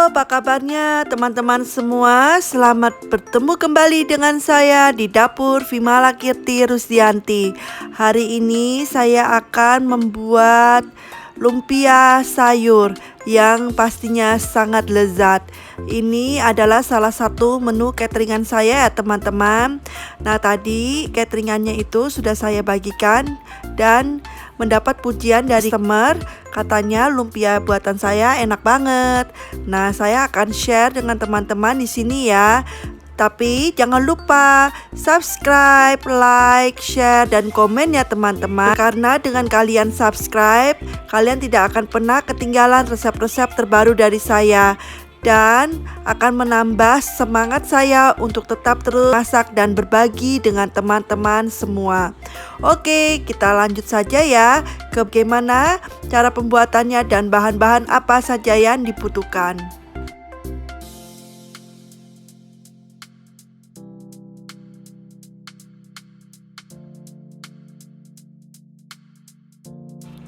apa kabarnya teman-teman semua? Selamat bertemu kembali dengan saya di dapur Vimala Kirti Rusdianti. Hari ini saya akan membuat lumpia sayur yang pastinya sangat lezat. Ini adalah salah satu menu cateringan saya ya teman-teman. Nah, tadi cateringannya itu sudah saya bagikan dan mendapat pujian dari customer. Katanya lumpia buatan saya enak banget. Nah, saya akan share dengan teman-teman di sini ya. Tapi jangan lupa subscribe, like, share, dan komen ya teman-teman. Karena dengan kalian subscribe, kalian tidak akan pernah ketinggalan resep-resep terbaru dari saya. Dan akan menambah semangat saya untuk tetap terus masak dan berbagi dengan teman-teman semua. Oke, kita lanjut saja ya ke bagaimana cara pembuatannya dan bahan-bahan apa saja yang dibutuhkan.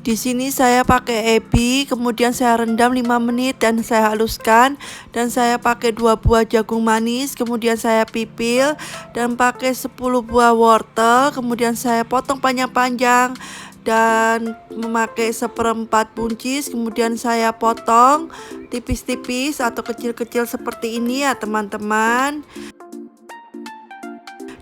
Di sini saya pakai ebi, kemudian saya rendam 5 menit dan saya haluskan, dan saya pakai 2 buah jagung manis, kemudian saya pipil dan pakai 10 buah wortel, kemudian saya potong panjang-panjang dan memakai 1/4 buncis, kemudian saya potong tipis-tipis atau kecil-kecil seperti ini ya teman-teman.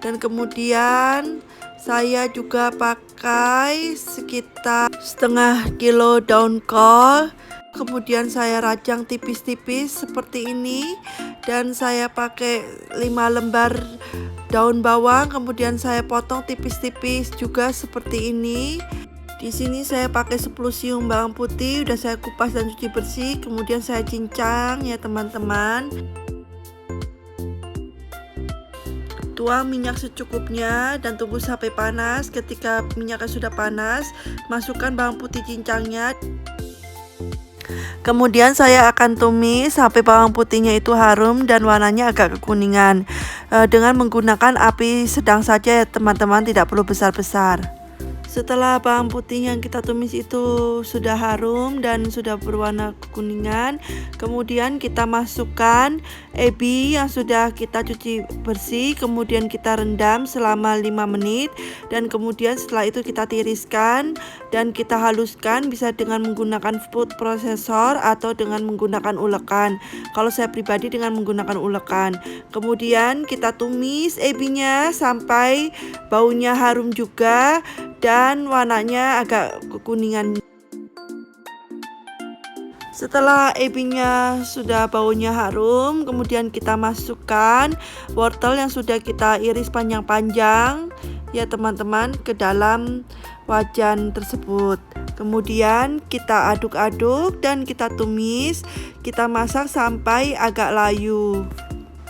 Dan kemudian saya juga pakai sekitar setengah kilo daun kol. Kemudian saya rajang tipis-tipis seperti ini. Dan saya pakai 5 lembar daun bawang. Kemudian saya potong tipis-tipis juga seperti ini. Di sini saya pakai 10 siung bawang putih. Udah saya kupas dan cuci bersih. Kemudian saya cincang ya teman-teman. Tuang minyak secukupnya dan tunggu sampai panas. Ketika minyaknya sudah panas, masukkan bawang putih cincangnya. Kemudian saya akan tumis sampai bawang putihnya itu harum dan warnanya agak kekuningan. Dengan menggunakan api sedang saja ya teman-teman, tidak perlu besar-besar. Setelah bawang putih yang kita tumis itu sudah harum dan sudah berwarna kekuningan, kemudian kita masukkan ebi yang sudah kita cuci bersih, kemudian kita rendam selama 5 menit, dan kemudian setelah itu kita tiriskan dan kita haluskan, bisa dengan menggunakan food processor atau dengan menggunakan ulekan. Kalau saya pribadi dengan menggunakan ulekan. Kemudian kita tumis ebinya sampai baunya harum juga dan warnanya agak kekuningan. Setelah ebinya sudah baunya harum, kemudian kita masukkan wortel yang sudah kita iris panjang-panjang ya teman-teman ke dalam wajan tersebut. Kemudian kita aduk-aduk dan kita tumis, kita masak sampai agak layu.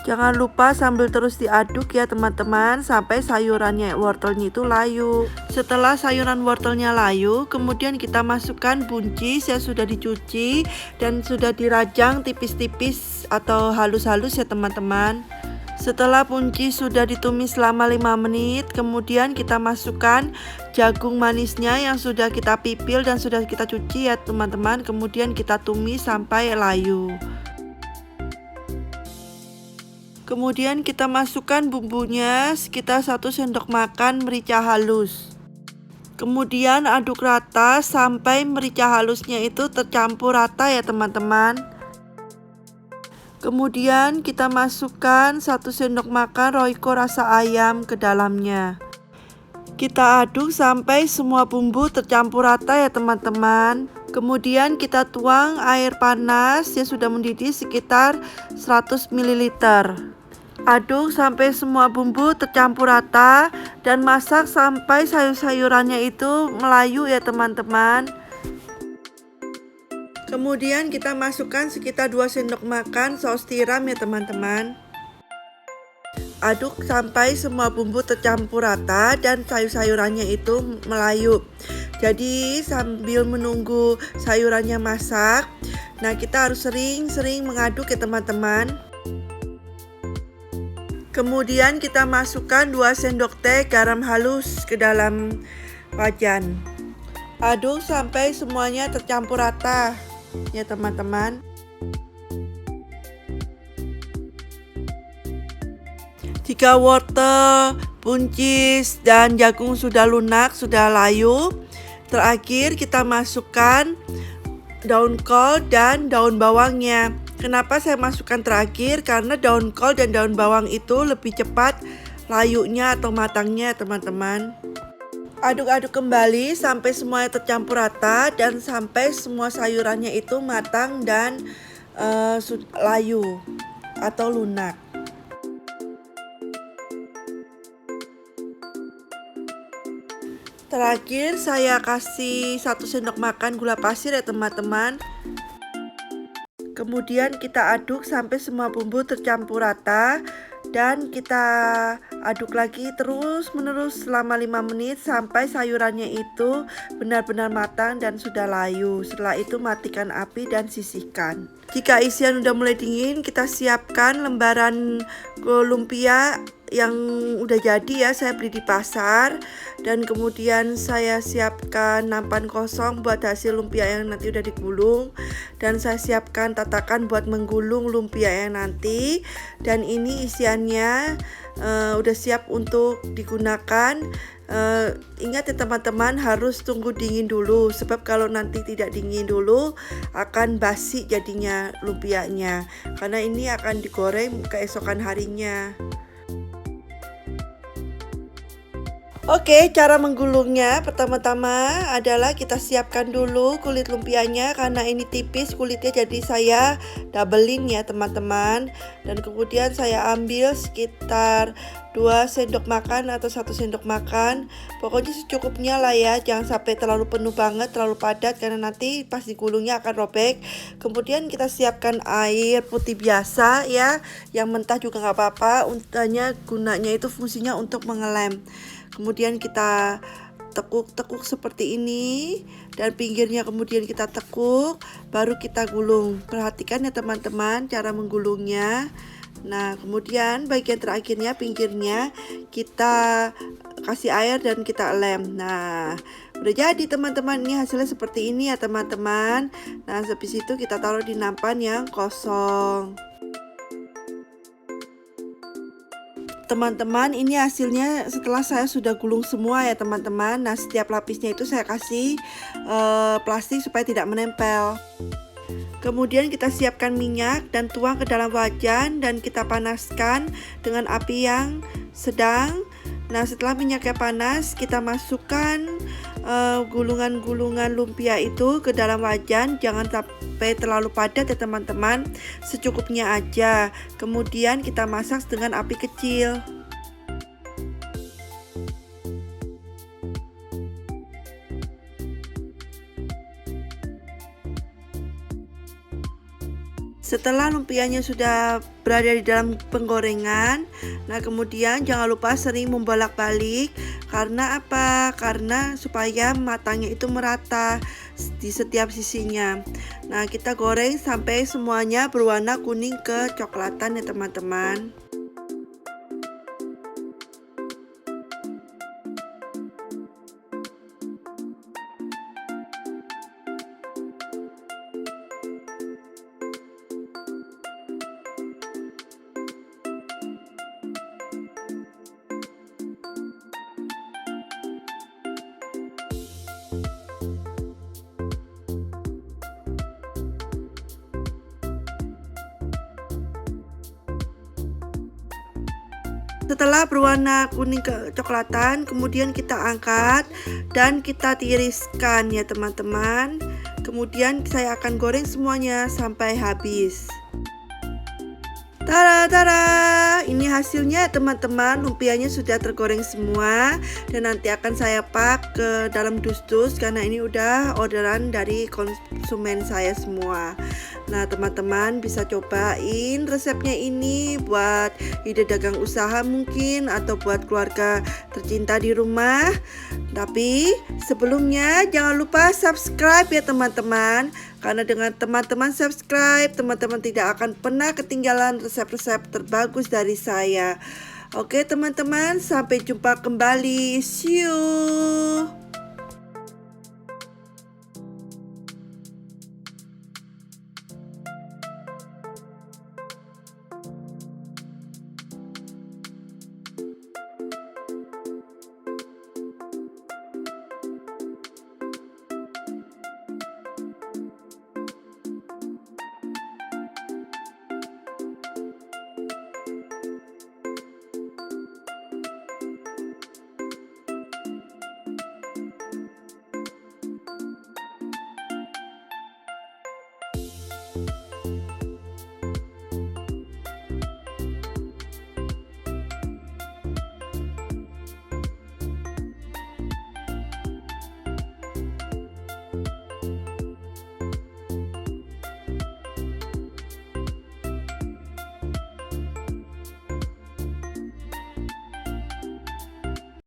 Jangan lupa sambil terus diaduk ya teman-teman sampai sayurannya wortelnya itu layu. Setelah sayuran wortelnya layu, kemudian kita masukkan buncis yang sudah dicuci dan sudah dirajang tipis-tipis atau halus-halus ya teman-teman. Setelah buncis sudah ditumis selama 5 menit, kemudian kita masukkan jagung manisnya yang sudah kita pipil dan sudah kita cuci ya teman-teman. Kemudian kita tumis sampai layu. Kemudian kita masukkan bumbunya sekitar 1 sendok makan merica halus. Kemudian aduk rata sampai merica halusnya itu tercampur rata ya teman-teman. Kemudian kita masukkan 1 sendok makan Royco rasa ayam ke dalamnya. Kita aduk sampai semua bumbu tercampur rata ya teman-teman. Kemudian kita tuang air panas yang sudah mendidih sekitar 100 ml. Aduk sampai semua bumbu tercampur rata dan masak sampai sayur-sayurannya itu melayu ya teman-teman. Kemudian kita masukkan sekitar 2 sendok makan saus tiram ya teman-teman. Aduk sampai semua bumbu tercampur rata dan sayur-sayurannya itu melayu. Jadi sambil menunggu sayurannya masak, nah kita harus sering-sering mengaduk ya teman-teman. Kemudian kita masukkan 2 sendok teh garam halus ke dalam wajan. Aduk sampai semuanya tercampur rata ya teman-teman. Jika wortel, buncis, dan jagung sudah lunak, sudah layu, terakhir kita masukkan daun kol dan daun bawangnya. Kenapa saya masukkan terakhir? Karena daun kol dan daun bawang itu lebih cepat layunya atau matangnya, teman-teman. Aduk-aduk kembali sampai semuanya tercampur rata dan sampai semua sayurannya itu matang dan layu atau lunak. Terakhir saya kasih 1 sendok makan gula pasir ya teman-teman. Kemudian kita aduk sampai semua bumbu tercampur rata dan kita aduk lagi terus menerus selama 5 menit sampai sayurannya itu benar-benar matang dan sudah layu. Setelah itu matikan api dan sisihkan. Jika isian udah mulai dingin, kita siapkan lembaran lumpia yang udah jadi ya, saya beli di pasar. Dan kemudian saya siapkan nampan kosong buat hasil lumpia yang nanti udah digulung. Dan saya siapkan tatakan buat menggulung lumpia yang nanti. Dan ini isiannya udah siap untuk digunakan. Ingat ya teman-teman, harus tunggu dingin dulu, sebab kalau nanti tidak dingin dulu akan basi jadinya lumpianya, karena ini akan digoreng keesokan harinya. Oke, cara menggulungnya pertama-tama adalah kita siapkan dulu kulit lumpianya, karena ini tipis kulitnya, jadi saya doublein ya teman-teman. Dan kemudian saya ambil sekitar 2 sendok makan atau 1 sendok makan, pokoknya secukupnya lah ya, jangan sampai terlalu penuh banget, terlalu padat, karena nanti pas digulungnya akan robek. Kemudian kita siapkan air putih biasa ya, yang mentah juga nggak apa-apa, gunanya itu fungsinya untuk mengelem. Kemudian kita tekuk-tekuk seperti ini dan pinggirnya kemudian kita tekuk, baru kita gulung. Perhatikan ya teman-teman cara menggulungnya. Nah, kemudian bagian terakhirnya pinggirnya kita kasih air dan kita lem. Nah, udah jadi teman-teman, ini hasilnya seperti ini ya teman-teman. Nah, habis itu kita taruh di nampan yang kosong. Teman-teman, ini hasilnya setelah saya sudah gulung semua ya teman-teman. Nah, setiap lapisnya itu saya kasih plastik supaya tidak menempel. Kemudian kita siapkan minyak dan tuang ke dalam wajan dan kita panaskan dengan api yang sedang. Nah, setelah minyaknya panas, kita masukkan gulungan-gulungan lumpia itu ke dalam wajan. Jangan sampai terlalu padat ya teman-teman, secukupnya aja. Kemudian kita masak dengan api kecil. Setelah lumpianya sudah berada di dalam penggorengan, nah kemudian jangan lupa sering membolak-balik. Karena apa? Karena supaya matangnya itu merata di setiap sisinya. Nah, kita goreng sampai semuanya berwarna kuning kecoklatan ya teman-teman. Setelah berwarna kuning kecoklatan, kemudian kita angkat dan kita tiriskan ya teman-teman. Kemudian saya akan goreng semuanya sampai habis. Tada, ini hasilnya teman-teman, lumpianya sudah tergoreng semua dan nanti akan saya pak ke dalam dus-dus karena ini udah orderan dari konsumen saya semua. Nah teman-teman bisa cobain resepnya ini buat ide dagang usaha mungkin atau buat keluarga tercinta di rumah. Tapi sebelumnya jangan lupa subscribe ya teman-teman, karena dengan teman-teman subscribe, teman-teman tidak akan pernah ketinggalan resep-resep terbagus dari saya. Oke teman-teman, sampai jumpa kembali. See you.